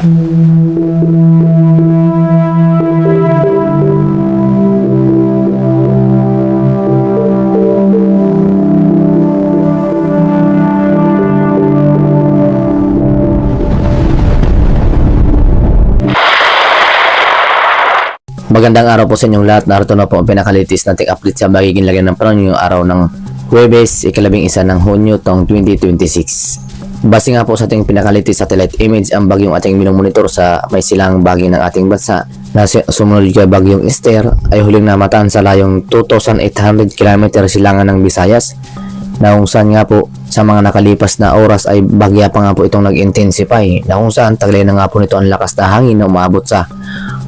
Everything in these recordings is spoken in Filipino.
Magandang araw po sa inyong lahat. Narito na po ang pinakalitis nating update sa magiging lagyan ng panahon yung araw ng Huwebes, ika-11 ng Hunyo taong 2026. Base nga po sa ating pinakalitis satellite image, ang bagyong ating minomonitor sa may silang bagay ng ating bansa na sumunod kay bagyong Esther ay huling namataan sa layong 2,800 km silangan ng Visayas, na kung saan nga po sa mga nakalipas na oras ay bagya pa nga po itong nag-intensify, na kung saan taglay na nga po nito ang lakas na hangin na umaabot sa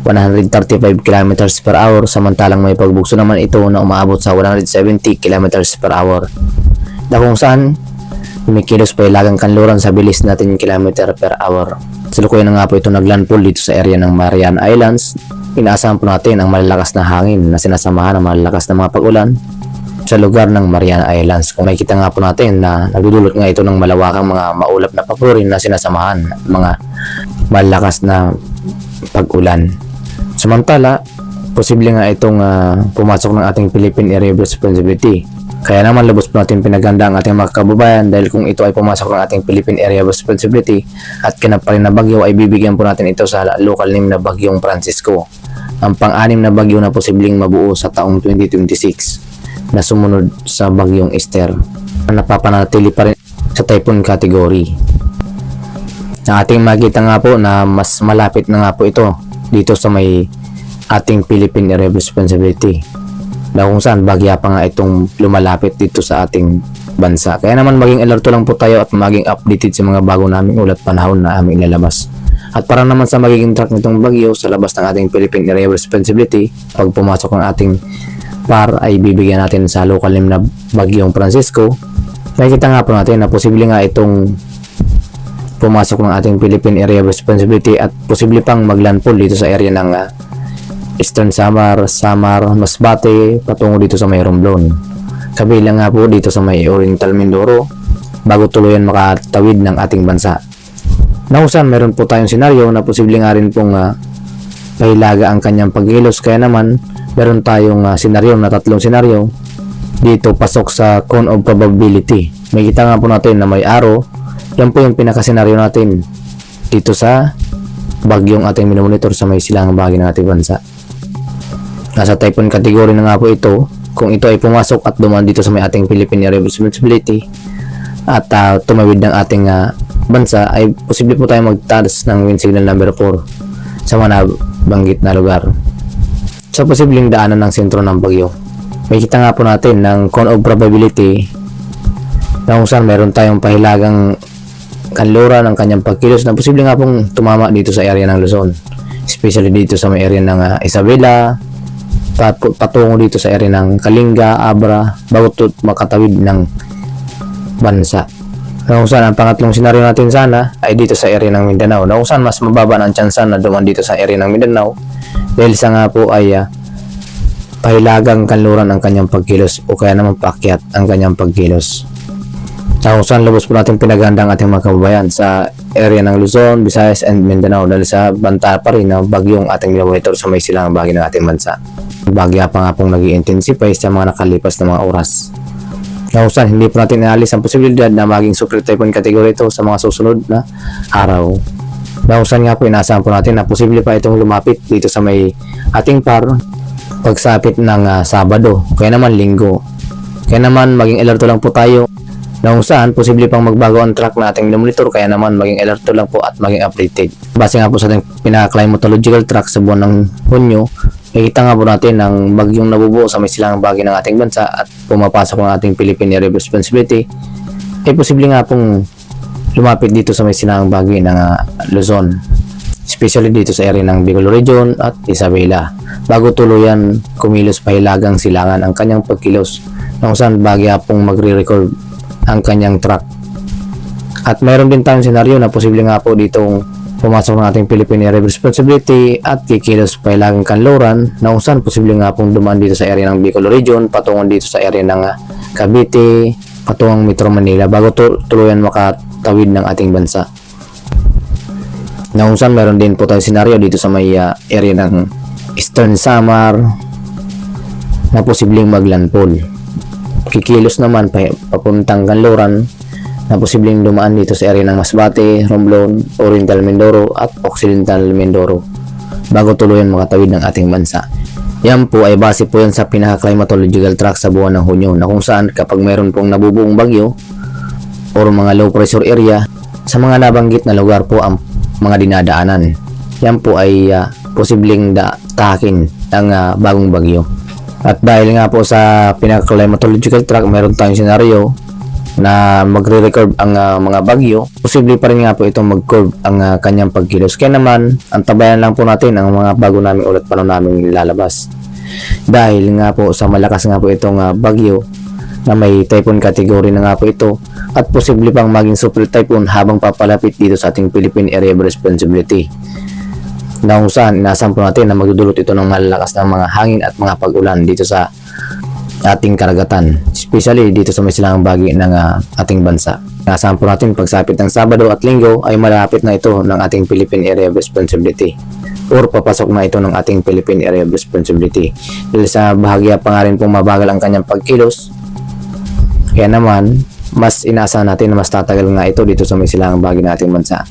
135 km per hour, samantalang may pagbugso naman ito na umaabot sa 170 km per hour, na kung saan kumikilos pa ilagang kanluran sa bilis natin km per hour. Salukuyan na nga po ito naglandfall dito sa area ng Mariana Islands. Inaasahan po natin ang malalakas na hangin na sinasamahan ng malalakas na mga pag-ulan sa lugar ng Mariana Islands. Kung makikita nga po natin na nagdudulot nga ito ng malawakang mga maulap na papurin na sinasamahan mga malalakas na pag-ulan. Samantala, posible nga itong pumasok ng ating Philippine Area of Responsibility. Kaya naman lubos po natin pinaganda ang ating mga kababayan, dahil kung ito ay pumasok ng ating Philippine Area of Responsibility at kinap pa rin na bagyo, ay bibigyan po natin ito sa local name na Bagyong Francisco, ang pang-anim na bagyo na posibleng mabuo sa taong 2026 na sumunod sa Bagyong Esther, na napapanatili pa rin sa typhoon category. Na ating makita nga po na mas malapit na nga po ito dito sa may ating Philippine Area of Responsibility, na kung saan bagya pa nga itong lumalapit dito sa ating bansa. Kaya naman maging alerto lang po tayo at maging updated sa mga bago naming ulat panahon na aming ilalabas. At para naman sa magiging track nitong bagyo sa labas ng ating Philippine Area of Responsibility, pag pumasok ng ating PAR ay bibigyan natin sa local name na Bagyong Francisco. Nakikita nga po natin na posible nga itong pumasok ng ating Philippine Area of Responsibility at posible pang maglandfall dito sa area ng Eastern Samar, Masbate, patungo dito sa may Romblon. Kabilang nga po dito sa may Oriental Mindoro bago tuluyan makatawid ng ating bansa. Nausan, meron po tayong senaryo na posible nga rin pong pahilaga ang kanyang pagkilos. Kaya naman meron tayong senaryo na tatlong senaryo dito pasok sa cone of probability. May kita nga po natin na may arrow. Yan po yung pinakasenaryo natin dito sa bagyong ating minomonitor sa may silangang bahagi ng ating bansa. Nasa typhoon category na nga po ito. Kung ito ay pumasok at dumaan dito sa may ating Philippine Area of Responsibility at tumawid ng ating bansa, ay posible po tayo magtaas ng wind signal number 4 sa mga banggit na lugar sa posibleng daanan ng sentro ng bagyo. May kita nga po natin ng cone of probability na kung saan meron tayong pahilagang kanlura ng kanyang pagkilos na posible nga pong tumama dito sa area ng Luzon, especially dito sa may area ng Isabela, patungo dito sa area ng Kalinga, Abra, bago makatawid ng bansa. Na kung saan ang pangatlong senaryo natin sana ay dito sa area ng Mindanao, na kung saan mas mababa na ang tsansa na duman dito sa area ng Mindanao dahil sa nga po ay pahilagang kanluran ang kanyang pagkilos o kaya naman paakyat ang kanyang pagkilos. Na kung saan lubos po natin pinaganda ang ating mga kababayan sa area ng Luzon, Visayas, and Mindanao dahil sa banta pa rin na bagyong ating monitor sa may silangang bahagi ng ating bansa. Bagya pa nga pong nag-i-intensify sa mga nakalipas na mga oras. Na kung saan hindi po natin inaalis ang posibilidad na maging super typhoon category ito sa mga susunod na araw. Na kung saan nga po inaasahan po natin na posible pa itong lumapit dito sa may ating PAR pagsapit ng Sabado, kaya naman Linggo. Kaya naman maging alerto lang po tayo na kung saan posible pang magbago ang track na ating monitor, kaya naman maging alerto lang po at maging updated. Base nga po sa ating pinaka-climatological track sa buwan ng Hunyo, makikita nga po natin ang bagyong nabubuo sa may silangang bahagi ng ating bansa at pumapasok ng ating Philippine Area of Responsibility ay posible nga pong lumapit dito sa may silangang bahagi ng Luzon, especially dito sa area ng Bicol Region at Isabela, bago tuluyan kumilos pahilagang silangan ang kanyang pagkilos, na kung saan bagya pong magre-record ang kanyang track. At mayroon din tayong senaryo na posible nga po ditong pumasok ng ating Philippine Area of Responsibility at kikilos pahilagang kanluran, na kung saan posible nga pong dumaan dito sa area ng Bicol Region patungo dito sa area ng Cavite, patungong Metro Manila bago tuluyan makatawid ng ating bansa. Na kung saan meron din po tayong senaryo dito sa may area ng Eastern Samar na posibleng maglandfall. Kikilos naman papuntang Kanluran na posibleng dumaan dito sa area ng Masbate, Romblon, Oriental Mindoro at Occidental Mindoro bago tuluyan makatawid ng ating bansa. Yan po ay base po yan sa pinaka-climatological track sa buwan ng Hunyo, na kung saan kapag meron pong nabubuong bagyo or mga low pressure area, sa mga nabanggit na lugar po ang mga dinadaanan. Yan po ay posibleng tahakin ng bagong bagyo. At dahil nga po sa pinaka-climatological track, meron tayong senaryo na magre-record ang mga bagyo, posible pa rin nga po itong mag-curve ang kanyang pagkilos. Kaya naman, antabayan lang po natin ang mga bago naming ulat paano namin lalabas. Dahil nga po sa malakas nga po itong bagyo na may typhoon category na nga po ito, at posible pang maging super typhoon habang papalapit dito sa ating Philippine Area of Responsibility. Na kung saan, inaasam po natin na magdudulot ito ng malalakas ng mga hangin at mga pag-ulan dito sa ating karagatan, especially dito sa may silangang bahagi ng ating bansa. Inaasam po natin pagsapit ng Sabado at Linggo ay malapit na ito ng ating Philippine Area of Responsibility or papasok na ito ng ating Philippine Area of Responsibility. Dahil sa bahagya pa nga rin pong mabagal ang kanyang pagkilos, kaya naman mas inaasahan natin na mas tatagal nga ito dito sa may silangang bahagi ng ating bansa.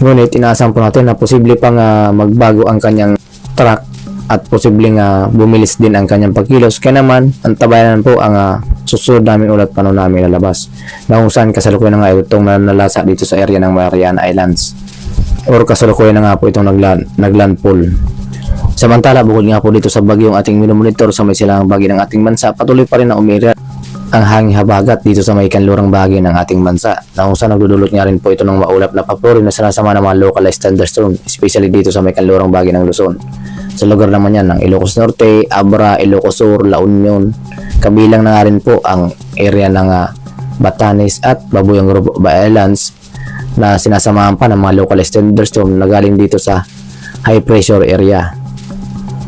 Ngunit inaasahan po natin na posible pang magbago ang kanyang track at posibleng bumilis din ang kanyang pagkilos. Kaya naman, antabayan po ang susunod namin ulat paano namin lalabas. Na kung saan kasalukuyan na nga itong nanalasa dito sa area ng Mariana Islands. Or kasalukuyan na nga po itong naglandfall. Samantala, bukod nga po dito sa bagyong ating minomonitor sa may silangang bahagi ng ating bansa, patuloy pa rin na umiira ang hangin habagat dito sa may kanlurang bahagi ng ating bansa, na kung saan nagdudulot nga rin po ito ng maulap na papuri na sinasama ng mga localized thunderstorm, especially dito sa may kanlurang bahagi ng Luzon. Sa lugar naman yan ng Ilocos Norte, Abra, Ilocos Sur, La Union, kabilang na nga rin po ang area ng Batanes at Babuyang Group of Islands na sinasamahan pa ng mga localized thunderstorm na galing dito sa high pressure area,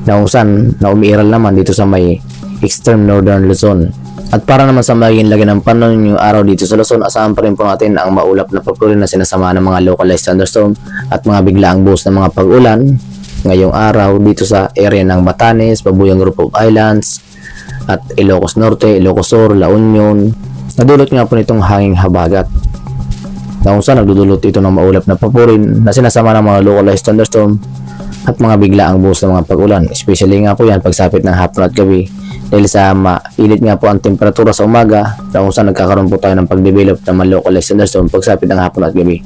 na kung saan na umiiral naman dito sa may extreme northern Luzon. At para naman sa magiging lagi ng panahon yung araw dito sa Luzon, asahan pa rin po natin ang maulap na papuri na sinasama ng mga localized thunderstorm at mga biglaang buhos ng mga pag-ulan ngayong araw dito sa area ng Batanes, Babuyang Group of Islands at Ilocos Norte, Ilocos Sur, La Union. Nadulot nga po nitong hanging habagat, na kung saan nagdudulot ito ng maulap na papurin na sinasama ng mga localized thunderstorm at mga biglaang buhos ng mga pag-ulan, especially nga po yan pagsapit ng hapon at gabi. Dahil sa mainit nga po ang temperatura sa umaga, na kung saan nagkakaroon po tayo ng pag-develop ng mga localized thunderstorm pagsapit ng hapon at gabi.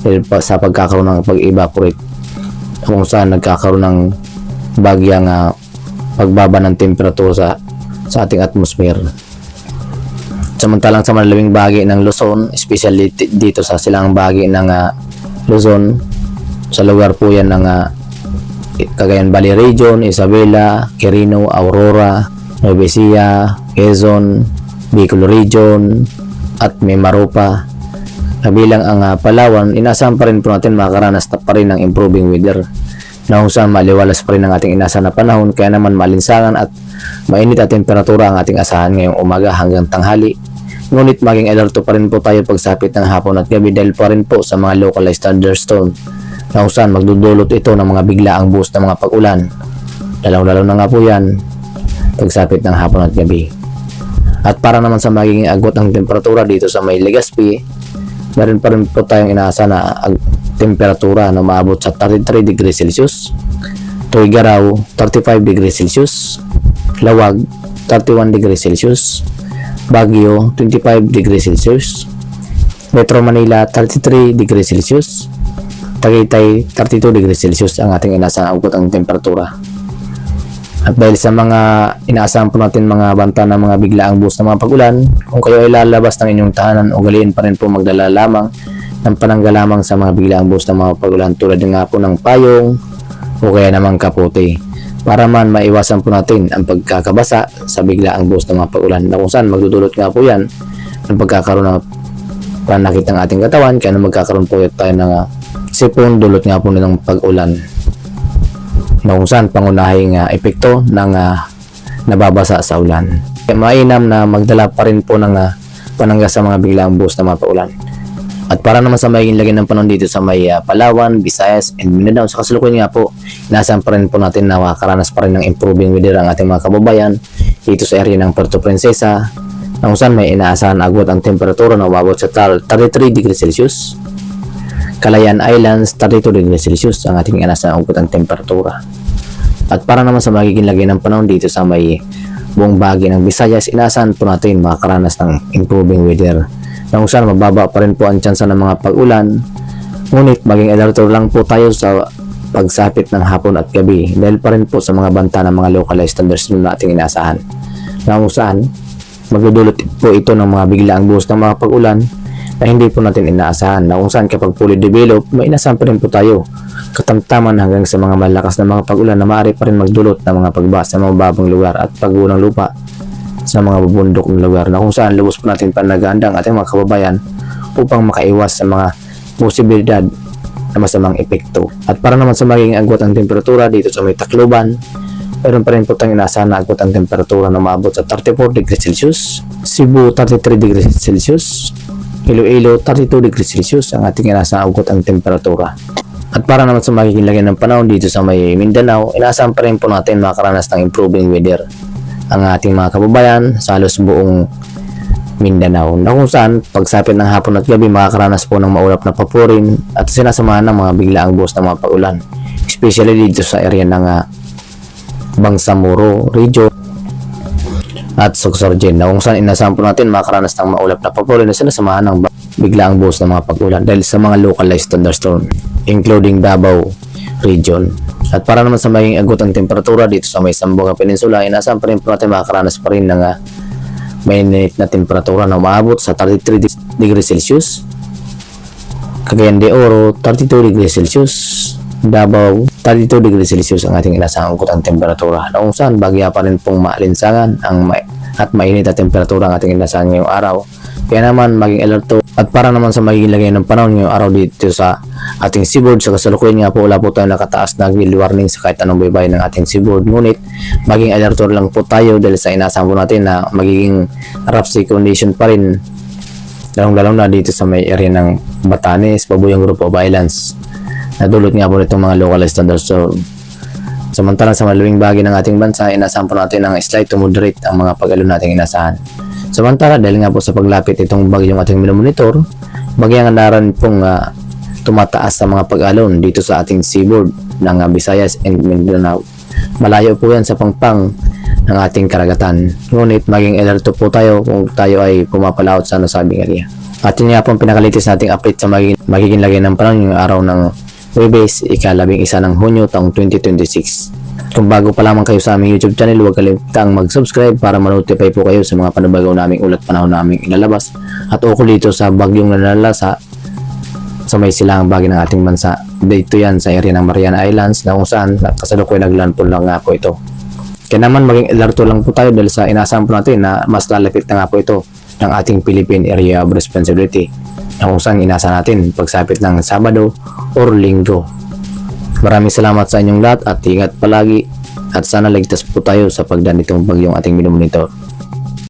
Dahil sa pagkakaroon ng pag-evaporate, kung saan nagkakaroon ng bagyang pagbaba ng temperatura sa ating atmosphere. Samantalang sa malalawing bahagi ng Luzon, especially dito sa silangang bahagi ng Luzon, sa lugar po yan ng Cagayan Valley Region, Isabela, Quirino, Aurora, Nueva Ecija, Quezon, Bicol Region at Mimaropa, kabilang ang Palawan, inaasahan pa rin po natin makakaranas na pa rin ng improving weather, na kung saan maliwalas pa rin ang ating inaasahan na panahon. Kaya naman malinsangan at mainit at temperatura ang ating asahan ngayong umaga hanggang tanghali. Ngunit maging alerto pa rin po tayo pagsapit ng hapon at gabi dahil pa rin po sa mga localized thunderstorm, na kung saan magdudulot ito ng mga biglaang buhos ng mga pag-ulan. Lalo na nga po yan pagsapit ng hapon at gabi. At para naman sa magiging agwat ng temperatura dito sa may Legazpi, meron pa rin po tayong inaasa na temperatura na maabot sa 33 degrees Celsius, Tuigaraw 35 degrees Celsius, Lawag 31 degrees Celsius, Baguio 25 degrees Celsius, Metro Manila 33 degrees Celsius, Tagaytay 32 degrees Celsius ang ating inaasang agwat ng temperatura. At dahil sa mga inaasahan po natin mga banta ng mga biglaang buhos ng mga pag-ulan, kung kayo ay lalabas ng inyong tahanan, ugaliin pa rin po magdala lamang ng panangga lamang sa mga biglaang buhos ng mga pag-ulan, tulad nga po ng payong o kaya namang kapote, para man maiwasan po natin ang pagkakabasa sa biglaang buhos ng mga pag-ulan, na kung saan magdudulot nga po yan ng pagkakaroon ng panakit ng ating katawan. Kaya magkakaroon po tayo ng sipon, dulot nga po ng pag-ulan, na kung saan pangunahing epekto ng nababasa sa ulan. Kaya mainam na magdala pa rin po ng panangga sa mga biglaang buhos na mga paulan. At para naman sa magiging lagay ng panahon dito sa may Palawan, Visayas, and Mindanao, sa kasalukuyan nga po, inaasahan pa rin po natin na makakaranas pa rin ng improving weather ang ating mga kababayan dito sa area ng Puerto Princesa, na kung saan may inaasahan agwat ang temperatura na umabot sa 33 degrees Celsius. Calayan Islands, 32 degrees Celsius ang ating inaasahan agwat ang temperatura. At para naman sa magiging lagay ng panahon dito sa may buong bahagi ng Visayas, inaasahan po natin makakaranas ng improving weather, na kung saan mababa pa rin po ang tsansa ng mga pag-ulan. Ngunit maging alerto lang po tayo sa pagsapit ng hapon at gabi dahil pa rin po sa mga banta ng mga localized thunderstorm na ating inaasahan, na kung saan magdudulot po ito ng mga biglaang buhos ng mga pag-ulan na hindi po natin inaasahan, na kung saan kapag fully develop, may inaasahan pa rin po tayo katamtaman hanggang sa mga malakas na mga pag-ulan na maaari pa rin magdulot ng mga pagbaha sa mga babang lugar at pagguho ng lupa sa mga bubundok ng lugar, na kung saan lubos po natin panaganda ang ating mga kababayan upang makaiwas sa mga posibilidad na masamang epekto. At para naman sa magiging agwat ang temperatura dito sa may Tacloban, meron pa rin po tayong inaasahan na agwat ang temperatura na maabot sa 34 degrees Celsius, Cebu 33 degrees Celsius, Iloilo 32 degrees Celsius ang ating inaasahan agwat ang temperatura. At para naman sa magiging lagay ng panahon dito sa may Mindanao, inaasahan pa rin po natin makakaranas ng improving weather ang ating mga kababayan sa halos buong Mindanao, na kung saan pagsapit ng hapon at gabi makakaranas po ng maulap na papurin at sinasamahan ng mga biglaang buhos ng mga pag-ulan, especially dito sa area ng Bangsamoro region at Sorsogon, na kung saan inasahan po natin makakaranas ng maulap na papurin na sinasamahan ng biglaang buhos ng mga pag-ulan dahil sa mga localized thunderstorm including Davao region. At para naman sa maging agwat ang temperatura dito sa may Zamboanga Peninsula, inaasahan pa rin po natin makakaranas pa rin ng mainit na temperatura na umaabot sa 33 degrees Celsius, Cagayan de Oro 32 degrees Celsius, Davao 32 degrees Celsius ang ating inaasahang agwat ang temperatura, na kung saan bagya pa rin pong maalinsangan at mainit na temperatura ang ating inaasahan ngayong araw. Kaya naman maging alerto. At para naman sa magiging lagay ng panahon ngayong araw dito sa ating seaboard, sa kasalukuyan nga po wala po tayong nakataas na gale warning sa kahit anong baybay ng ating seaboard, ngunit maging alerto lang po tayo dahil sa inaasahan po natin na magiging rough sea condition pa rin, lalong na dito sa may area ng Batanes, Babuyong Group of Islands, na dulot nga po nitong mga localized thunderstorm. Samantalang sa malawing bahagi ng ating bansa, inaasahan po natin ng slight to moderate ang mga pag-alon nating inaasahan. Samantala, dahil nga po sa paglapit itong bagyong ating minomonitor, bagyang naran pong tumataas sa mga pag-alon dito sa ating seaboard ng Visayas and Mindanao. Malayo po yan sa pangpang ng ating karagatan. Ngunit maging alerto po tayo kung tayo ay pumapalaot sa nasabing area. At yun nga po ang pinakalitis nating update sa magiging lagay ng panahon yung araw ng Huwebes, ika-11 ng Hunyo taong 2026. Kung bago pa lamang kayo sa aming YouTube channel, huwag kalimutang mag-subscribe para ma-notify po kayo sa mga panabagaw naming ulat panahon naming ilalabas at ukol dito sa bagyong nalalasa sa may silangang bahagi ng ating bansa. Dito yan sa area ng Mariana Islands, na kung saan kasalukuyan naglandfall lang nga po ito. Kaya naman maging alerto lang po tayo dahil sa inaasahan po natin na mas lalapit na nga po ito ng ating Philippine Area of Responsibility, na kung saan inaasahan natin pagsapit ng Sabado or Linggo. Maraming salamat sa inyong lahat at ingat palagi at sana ligtas po tayo sa pagdaan nitong bagyong ating minomonitor.